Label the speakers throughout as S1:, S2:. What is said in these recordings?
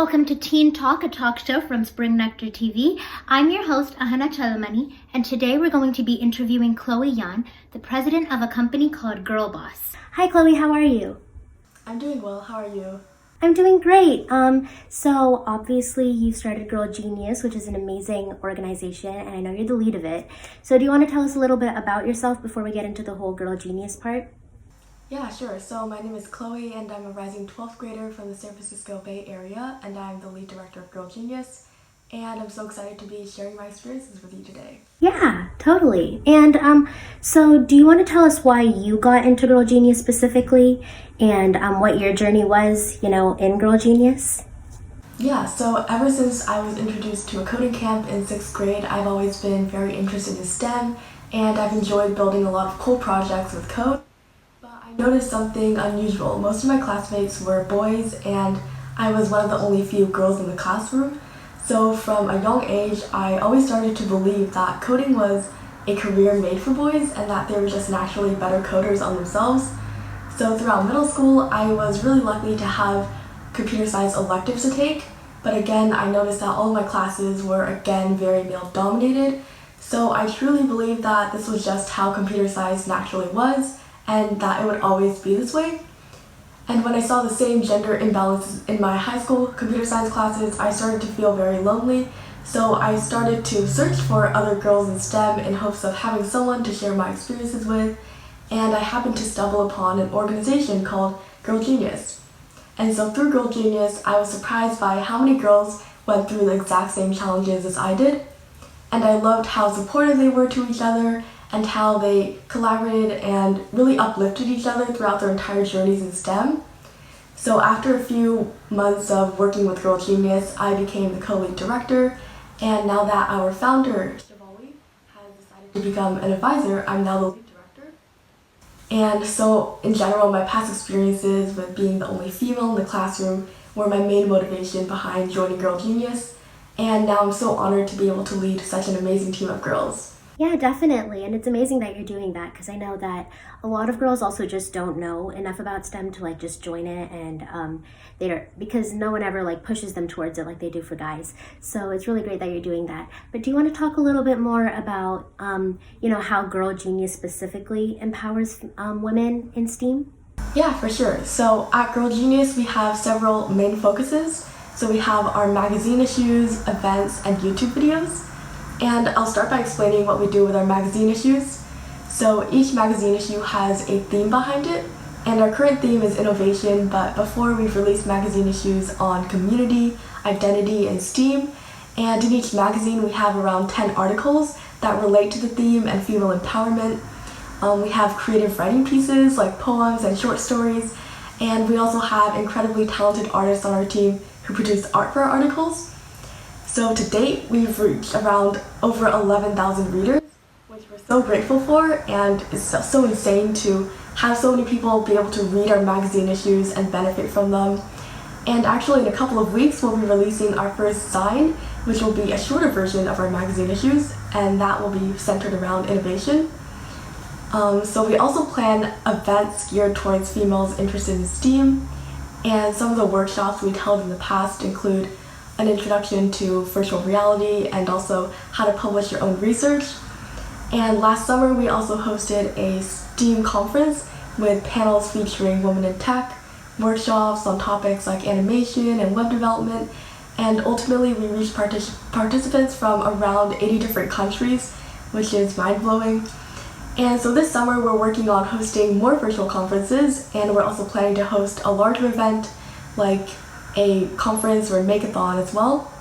S1: Welcome to Teen Talk, a talk show from Spring Nectar TV. I'm your host, Ahana Chellamani, and today we're going to be interviewing Chloe Yan, the president of a company called Girl Boss. Hi, Chloe. How are you?
S2: I'm doing well. How are you?
S1: I'm doing great. So obviously you started Girl Genius, which is an amazing organization, and I know you're the lead of it. So do you want to tell us a little bit about yourself before we get into the whole Girl Genius part?
S2: Yeah, sure. So my name is Chloe, and I'm a rising 12th grader from the San Francisco Bay Area, and I'm the lead director of Girl Genius. And I'm so excited to be sharing my experiences with you today.
S1: Yeah, totally. And so do you want to tell us why you got into Girl Genius specifically, and what your journey was, in Girl Genius?
S2: Yeah, so ever since I was introduced to a coding camp in 6th grade, I've always been very interested in STEM, and I've enjoyed building a lot of cool projects with code. But I noticed something unusual. Most of my classmates were boys, and I was one of the only few girls in the classroom. So from a young age, I always started to believe that coding was a career made for boys and that they were just naturally better coders on themselves. So throughout middle school, I was really lucky to have computer science electives to take. But again, I noticed that all of my classes were again very male dominated. So I truly believe that this was just how computer science naturally was and that it would always be this way. And when I saw the same gender imbalances in my high school computer science classes, I started to feel very lonely. So I started to search for other girls in STEM in hopes of having someone to share my experiences with. And I happened to stumble upon an organization called Girl Genius. And so through Girl Genius, I was surprised by how many girls went through the exact same challenges as I did. And I loved how supportive they were to each other and how they collaborated and really uplifted each other throughout their entire journeys in STEM. So after a few months of working with Girl Genius, I became the co-lead director, and now that our founder, Shivali, has decided to become an advisor, I'm now the lead director. And so in general, my past experiences with being the only female in the classroom were my main motivation behind joining Girl Genius, and now I'm so honored to be able to lead such an amazing team of girls.
S1: Yeah, definitely. And it's amazing that you're doing that, because I know that a lot of girls also just don't know enough about STEM to just join it, and they don't, because no one ever pushes them towards it like they do for guys. So it's really great that you're doing that. But do you want to talk a little bit more about how Girl Genius specifically empowers women in STEAM?
S2: Yeah, for sure. So at Girl Genius, we have several main focuses. So we have our magazine issues, events, and YouTube videos. And I'll start by explaining what we do with our magazine issues. So each magazine issue has a theme behind it, and our current theme is innovation, but before we've released magazine issues on community, identity, and STEAM. And in each magazine we have around 10 articles that relate to the theme and female empowerment. We have creative writing pieces like poems and short stories, and we also have incredibly talented artists on our team who produce art for our articles. So to date, we've reached around over 11,000 readers, which we're so grateful for, and it's so insane to have so many people be able to read our magazine issues and benefit from them. And actually in a couple of weeks, we'll be releasing our first sign, which will be a shorter version of our magazine issues, and that will be centered around innovation. So we also plan events geared towards females interested in STEAM, and some of the workshops we've held in the past include an introduction to virtual reality and also how to publish your own research. And last summer we also hosted a STEAM conference with panels featuring women in tech, workshops on topics like animation and web development, and ultimately we reached participants from around 80 different countries, which is mind-blowing. And so this summer we're working on hosting more virtual conferences, and we're also planning to host a larger event like a conference or a make-a-thon as well.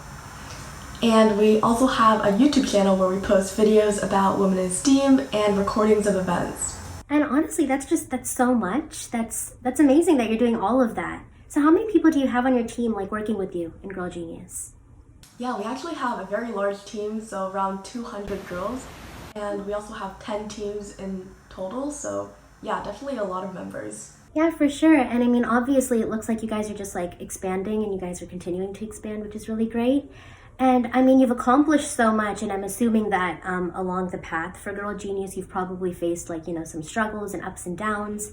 S2: And we also have a YouTube channel where we post videos about women in STEAM and recordings of events.
S1: And honestly, that's so much. That's amazing that you're doing all of that. So how many people do you have on your team working with you in Girl Genius?
S2: Yeah, we actually have a very large team, so around 200 girls. And we also have 10 teams in total, so yeah, definitely a lot of members.
S1: Yeah, for sure. And I mean, obviously it looks like you guys are just expanding, and you guys are continuing to expand, which is really great. And I mean, you've accomplished so much, and I'm assuming that along the path for Girl Genius, you've probably faced like, some struggles and ups and downs.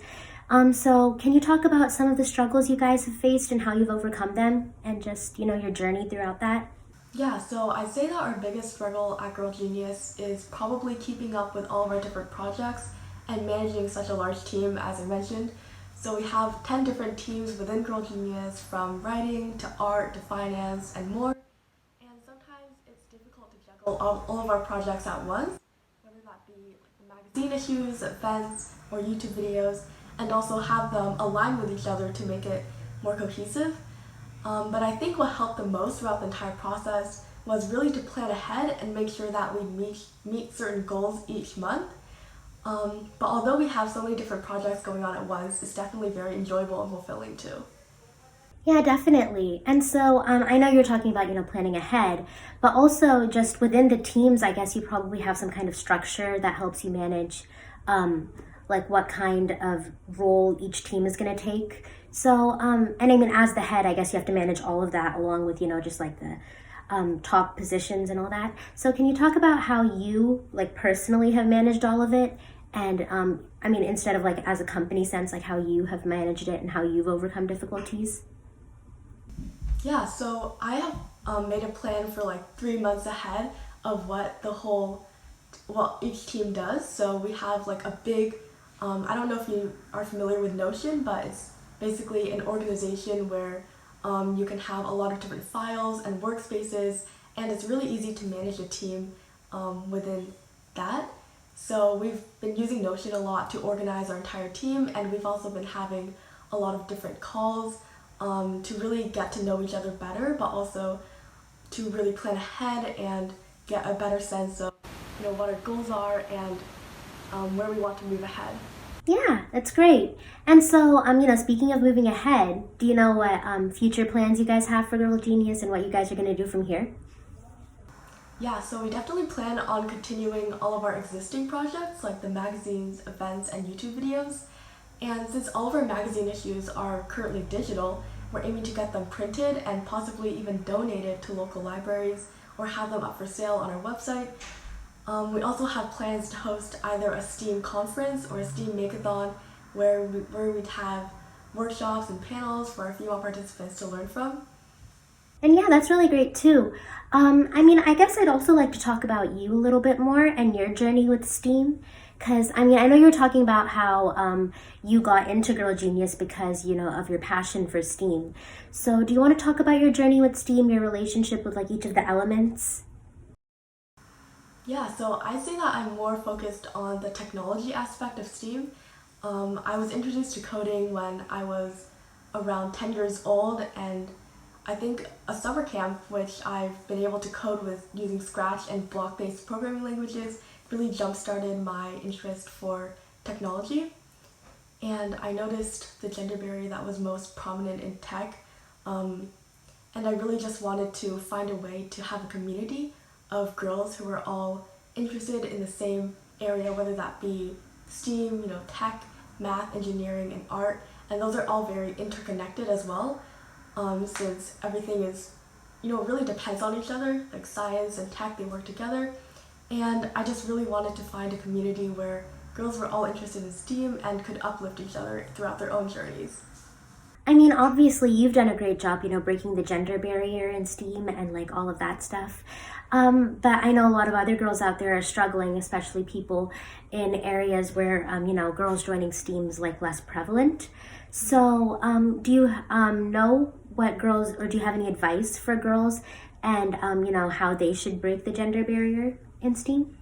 S1: So can you talk about some of the struggles you guys have faced and how you've overcome them and just, your journey throughout that?
S2: Yeah, so I'd say that our biggest struggle at Girl Genius is probably keeping up with all of our different projects and managing such a large team, as I mentioned. So we have 10 different teams within Girl Genius, from writing to art to finance and more. And sometimes it's difficult to juggle all of our projects at once, whether that be magazine issues, events, or YouTube videos, and also have them align with each other to make it more cohesive. But I think what helped the most throughout the entire process was really to plan ahead and make sure that we meet certain goals each month. But although we have so many different projects going on at once, it's definitely very enjoyable and fulfilling too.
S1: Yeah, definitely. And so I know you're talking about, planning ahead, but also just within the teams, I guess you probably have some kind of structure that helps you manage like what kind of role each team is going to take. So, and I mean, as the head, I guess you have to manage all of that along with, just like the top positions and all that. So can you talk about how you like personally have managed all of it? And I mean, instead of like as a company sense, like how you have managed it and how you've overcome difficulties?
S2: Yeah, so I have made a plan for like 3 months ahead of what each team does. So we have like a big, I don't know if you are familiar with Notion, but it's basically an organization where you can have a lot of different files and workspaces, and it's really easy to manage a team within that. So we've been using Notion a lot to organize our entire team, and we've also been having a lot of different calls to really get to know each other better, but also to really plan ahead and get a better sense of what our goals are and where we want to move ahead.
S1: Yeah, that's great. And so, speaking of moving ahead, do you know what future plans you guys have for Girl Genius and what you guys are going to do from here?
S2: Yeah, so we definitely plan on continuing all of our existing projects, like the magazines, events, and YouTube videos. And since all of our magazine issues are currently digital, we're aiming to get them printed and possibly even donated to local libraries or have them up for sale on our website. We also have plans to host either a STEAM conference or a STEAM Makeathon where we'd have workshops and panels for our female participants to learn from.
S1: And yeah, that's really great too. I mean, I guess I'd also like to talk about you a little bit more and your journey with STEAM. Because, I mean, I know you're talking about how you got into Girl Genius because, of your passion for STEAM. So do you want to talk about your journey with STEAM, your relationship with like each of the elements?
S2: Yeah, so I say that I'm more focused on the technology aspect of STEAM. I was introduced to coding when I was around 10 years old, and I think a summer camp, which I've been able to code with using Scratch and block-based programming languages, really jump-started my interest for technology. And I noticed the gender barrier that was most prominent in tech, and I really just wanted to find a way to have a community of girls who were all interested in the same area, whether that be STEAM, tech, math, engineering, and art. And those are all very interconnected as well, since everything is, really depends on each other, like science and tech, they work together. And I just really wanted to find a community where girls were all interested in STEAM and could uplift each other throughout their own journeys.
S1: I mean, obviously, you've done a great job, breaking the gender barrier in STEAM and like all of that stuff. But I know a lot of other girls out there are struggling, especially people in areas where, girls joining STEAM is like less prevalent. So do you know what girls, or do you have any advice for girls and, how they should break the gender barrier in STEAM?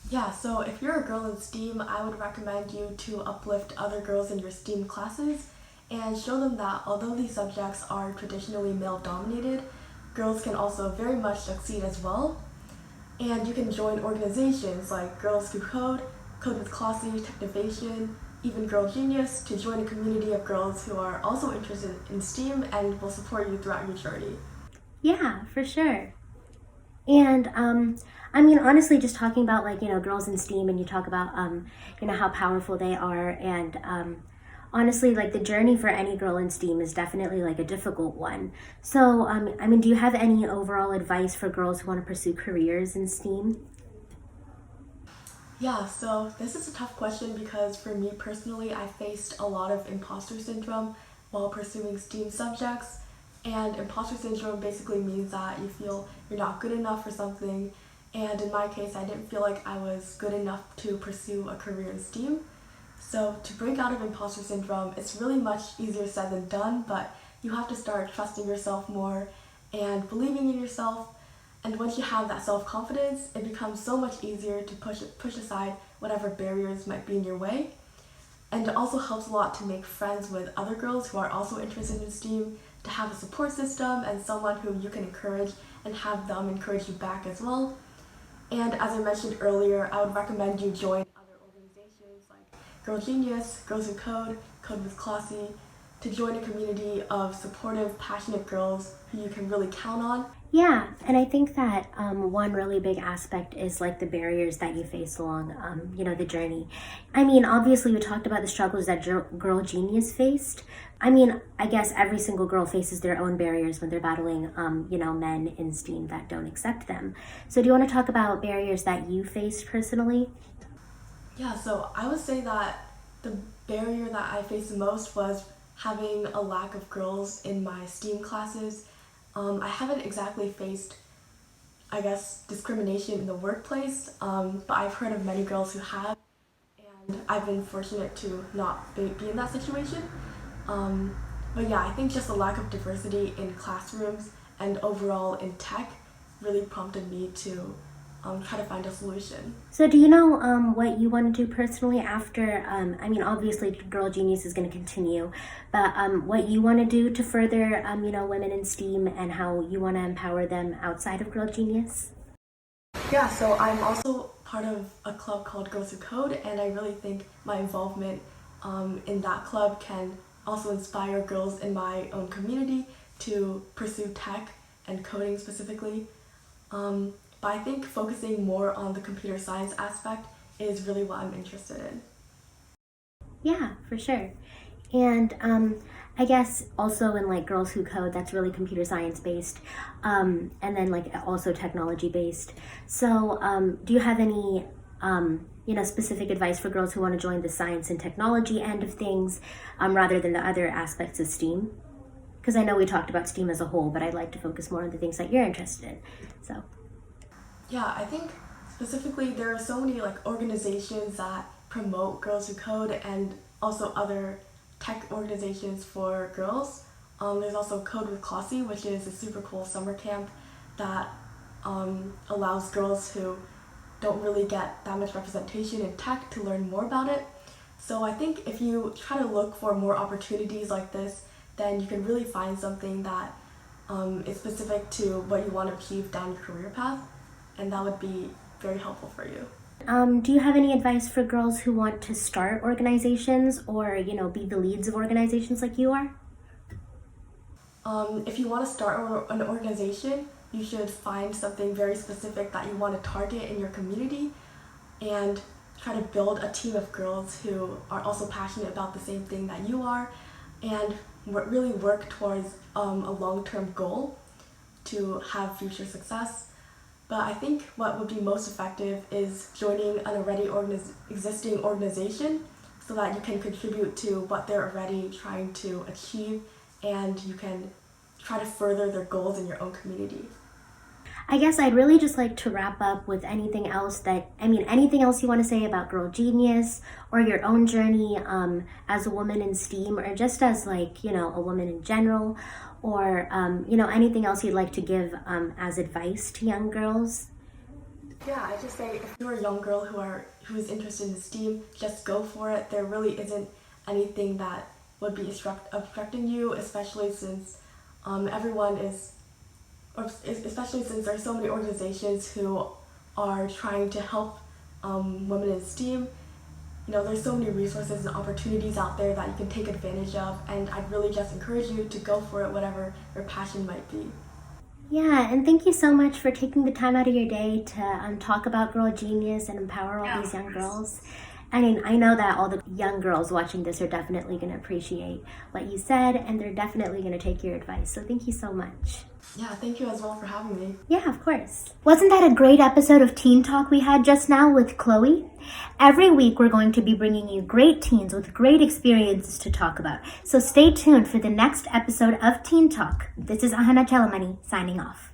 S2: Yeah, so if you're a girl in STEAM, I would recommend you to uplift other girls in your STEAM classes and show them that although these subjects are traditionally male-dominated, girls can also very much succeed as well. And you can join organizations like Girls Who Code, Code with Clossy, Technovation, even Girl Genius to join a community of girls who are also interested in STEAM and will support you throughout your journey.
S1: Yeah, for sure. And I mean, honestly, just talking about like, girls in STEAM, and you talk about, how powerful they are, and honestly, like the journey for any girl in STEAM is definitely like a difficult one. So, I mean, do you have any overall advice for girls who want to pursue careers in STEAM?
S2: Yeah, so this is a tough question because for me personally, I faced a lot of imposter syndrome while pursuing STEAM subjects. And imposter syndrome basically means that you feel you're not good enough for something. And in my case, I didn't feel like I was good enough to pursue a career in STEAM. So to break out of imposter syndrome, it's really much easier said than done, but you have to start trusting yourself more and believing in yourself. And once you have that self-confidence, it becomes so much easier to push aside whatever barriers might be in your way. And it also helps a lot to make friends with other girls who are also interested in STEAM, to have a support system and someone who you can encourage and have them encourage you back as well. And as I mentioned earlier, I would recommend you join other organizations like Girl Genius, Girls Who Code, Code with Classy, to join a community of supportive, passionate girls who you can really count on.
S1: Yeah, and I think that one really big aspect is like the barriers that you face along, the journey. I mean, obviously, you talked about the struggles that Girl Genius faced. I mean, I guess every single girl faces their own barriers when they're battling, men in STEAM that don't accept them. So, do you want to talk about barriers that you faced personally?
S2: Yeah, so I would say that the barrier that I faced the most was having a lack of girls in my STEAM classes. I haven't exactly faced, I guess, discrimination in the workplace, but I've heard of many girls who have, and I've been fortunate to not be in that situation. But yeah, I think just the lack of diversity in classrooms and overall in tech really prompted me to try to find a solution.
S1: So do you know what you want to do personally after, obviously Girl Genius is going to continue, but what you want to do to further, women in STEAM and how you want to empower them outside of Girl Genius?
S2: Yeah, so I'm also part of a club called Girls Who Code, and I really think my involvement in that club can also inspire girls in my own community to pursue tech and coding specifically. But I think focusing more on the computer science aspect is really what I'm interested in.
S1: Yeah, for sure. And I guess also in like Girls Who Code, that's really computer science based, and then like also technology based. So do you have any specific advice for girls who want to join the science and technology end of things rather than the other aspects of STEAM? Because I know we talked about STEAM as a whole, but I'd like to focus more on the things that you're interested in. So.
S2: Yeah, I think specifically there are so many like organizations that promote Girls Who Code and also other tech organizations for girls. There's also Code with Classy, which is a super cool summer camp that allows girls who don't really get that much representation in tech to learn more about it. So I think if you try to look for more opportunities like this, then you can really find something that is specific to what you want to achieve down your career path, and that would be very helpful for you.
S1: Do you have any advice for girls who want to start organizations or, be the leads of organizations like you are?
S2: If you want to start an organization, you should find something very specific that you want to target in your community and try to build a team of girls who are also passionate about the same thing that you are, and really work towards a long-term goal to have future success. But I think what would be most effective is joining an already existing organization so that you can contribute to what they're already trying to achieve, and you can try to further their goals in your own community.
S1: I guess I'd really just like to wrap up with anything else you want to say about Girl Genius or your own journey as a woman in STEAM, or just as a woman in general, or anything else you'd like to give as advice to young girls.
S2: Yeah, I just say if you're a young girl who is interested in STEAM, just go for it. There really isn't anything that would be obstructing you, especially since especially since there are so many organizations who are trying to help women in STEAM. There's so many resources and opportunities out there that you can take advantage of, and I'd really just encourage you to go for it, whatever your passion might be.
S1: Yeah, and thank you so much for taking the time out of your day to talk about Girl Genius and empower all these young girls. I mean, I know that all the young girls watching this are definitely going to appreciate what you said, and they're definitely going to take your advice. So thank you so much.
S2: Yeah, thank you as well for having me.
S1: Yeah, of course. Wasn't that a great episode of Teen Talk we had just now with Chloe? Every week we're going to be bringing you great teens with great experiences to talk about. So stay tuned for the next episode of Teen Talk. This is Ahana Chellamani signing off.